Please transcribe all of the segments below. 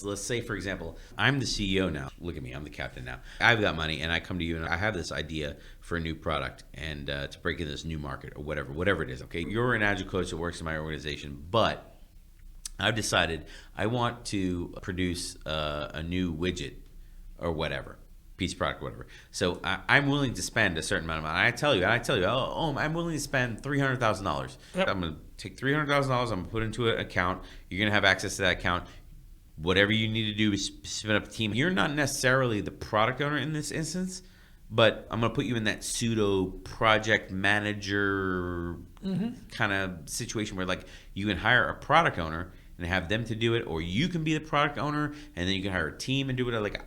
Let's say, for example, I'm the CEO now. Look at me, I'm the captain now. I've got money, and I come to you, and I have this idea for a new product and to break into this new market or whatever it is. Okay, you're an Agile coach that works in my organization, but I've decided I want to produce a new widget or whatever, piece of product, whatever. So I'm willing to spend a certain amount of money. I tell you, I'm willing to spend $300,000. Yep. I'm going to take $300,000. I'm going to put it into an account. You're going to have access to that account. Whatever you need to do is spin up a team. You're not necessarily the product owner in this instance, but I'm going to put you in that pseudo project manager kind of situation where like you can hire a product owner and have them to do it, or you can be the product owner and then you can hire a team and do it. Like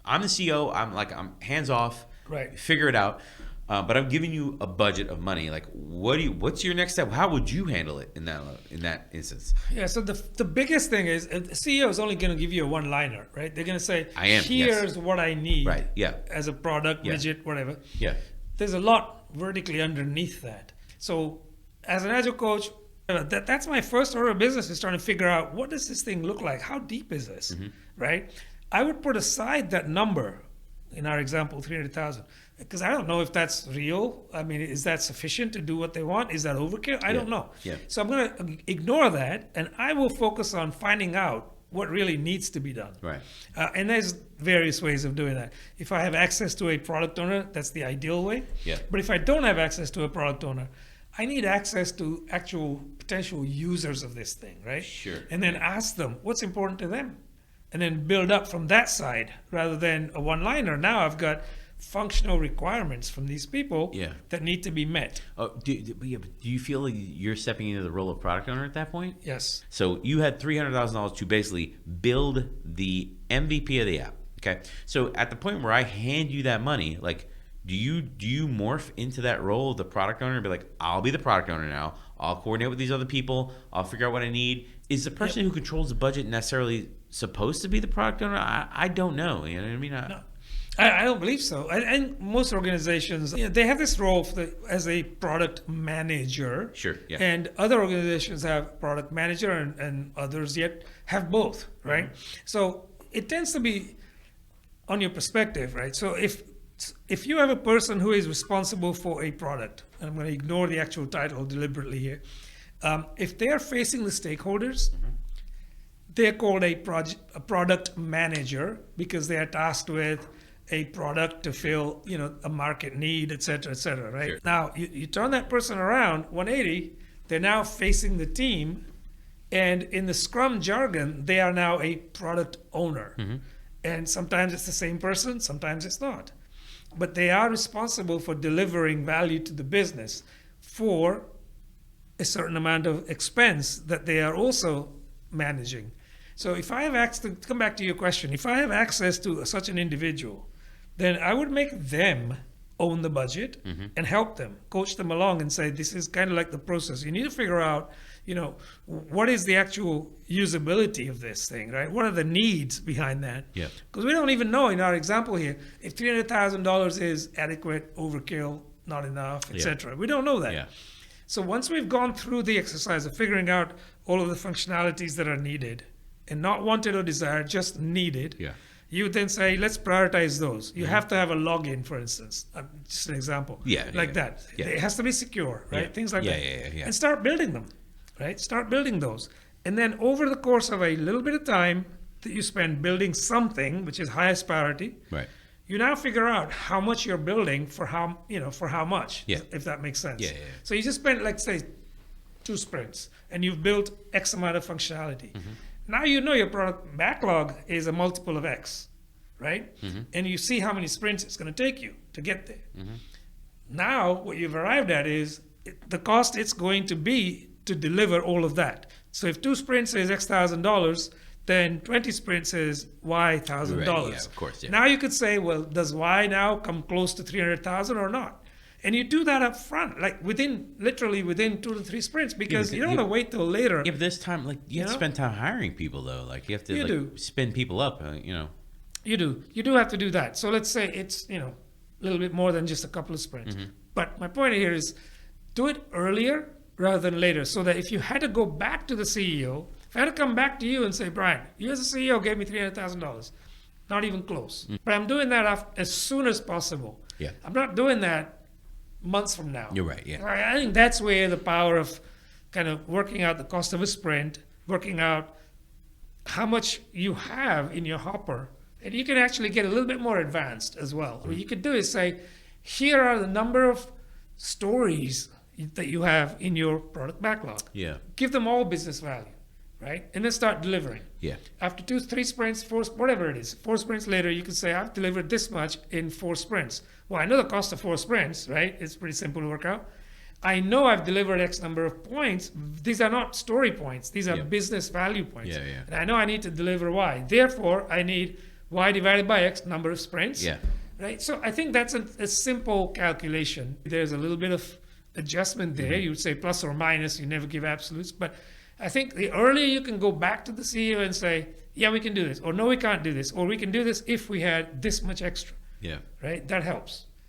I'm the CEO. I'm hands off. Right. Figure it out. But I'm giving you a budget of money. Like, what's your next step? How would you handle it in that instance? Yeah. So the biggest thing is the CEO is only going to give you a one-liner, right? They're going to say, Here's what I need." Right. Yeah. As a product, Yeah. widget, whatever. Yeah. There's a lot vertically underneath that. So as an Agile coach, that's my first order of business is trying to figure out what does this thing look like? How deep is this, right? I would put aside that number in our example, 300,000. Because I don't know if that's real. I mean, is that sufficient to do what they want? Is that overkill? I don't know. Yeah. So I'm going to ignore that, and I will focus on finding out what really needs to be done. Right. And there's various ways of doing that. If I have access to a product owner, that's the ideal way. Yeah. But if I don't have access to a product owner, I need access to actual potential users of this thing, right? Sure. And then ask them what's important to them, and then build up from that side rather than a one-liner. Now I've got functional requirements from these people that need to be met. Oh, do you feel like you're stepping into the role of product owner at that point? Yes. So you had $300,000 to basically build the MVP of the app. Okay. So at the point where I hand you that money, like, do you morph into that role of the product owner and be like, I'll be the product owner now. I'll coordinate with these other people. I'll figure out what I need. Is the person who controls the budget necessarily supposed to be the product owner? I don't know. You know what I mean? No. I don't believe so. And most organizations, they have this role as a product manager. Sure. Yeah. And other organizations have product manager, and others yet have both, right? So it tends to be on your perspective, right? So if you have a person who is responsible for a product, and I'm going to ignore the actual title deliberately here, if they are facing the stakeholders, they're called a product manager because they are tasked with a product to fill, a market need, et cetera, right? Sure. Now, you turn that person around 180, they're now facing the team, and in the Scrum jargon, they are now a product owner. And sometimes it's the same person, sometimes it's not. But they are responsible for delivering value to the business for a certain amount of expense that they are also managing. So if I have access, to come back to your question, if I have access to such an individual, then I would make them own the budget and help them, coach them along and say, this is kind of like the process. You need to figure out, what is the actual usability of this thing, right? What are the needs behind that? Yeah. Because we don't even know in our example here, if $300,000 is adequate, overkill, not enough, etc. We don't know that. Yeah. So once we've gone through the exercise of figuring out all of the functionalities that are needed, and not wanted or desired, just needed, you would then say, let's prioritize those. You have to have a login, for instance. Just an example. That. Yeah. It has to be secure, right? Yeah. Things like that. Yeah. And start building them, right? Start building those. And then over the course of a little bit of time that you spend building something, which is highest priority, Right. you now figure out how much you're building for how much, if that makes sense. Yeah. So you just spent, let's say, 2 sprints, and you've built X amount of functionality. Now your product backlog is a multiple of X, right? And you see how many sprints it's going to take you to get there. Now what you've arrived at is the cost it's going to be to deliver all of that. So if 2 sprints is X $1,000, then 20 sprints is Y $1,000. Right, yeah, of course, yeah. Now you could say, well, does Y now come close to 300,000 or not? And you do that up front, like literally within 2 to 3 sprints, because you don't want to wait till later. Yeah, but this time, like, you have to spend time hiring people, though. Like, you have to spin people up, You do. You do have to do that. So let's say it's, a little bit more than just a couple of sprints. But my point here is do it earlier rather than later, so that if you had to go back to the CEO If I had to come back to you and say, Brian, you as a CEO gave me $300,000, not even close. But I'm doing that as soon as possible. Yeah. I'm not doing that months from now. You're right, yeah. I think that's where the power of kind of working out the cost of a sprint, working out how much you have in your hopper, and you can actually get a little bit more advanced as well. What you could do is say, here are the number of stories that you have in your product backlog. Yeah. Give them all business value, right? And then start delivering. Yeah. After 2, 3 sprints, 4, whatever it is, 4 sprints later, you can say, I've delivered this much in 4 sprints. Well, I know the cost of 4 sprints, right? It's pretty simple to work out. I know I've delivered X number of points. These are not story points. These are business value points. Yeah, yeah. And I know I need to deliver Y. Therefore, I need Y divided by X number of sprints. Yeah. Right? So I think that's a simple calculation. There's a little bit of adjustment there. You would say plus or minus. You never give absolutes. But I think the earlier you can go back to the CEO and say, yeah, we can do this. Or no, we can't do this. Or we can do this if we had this much extra. Yeah. Right? That helps.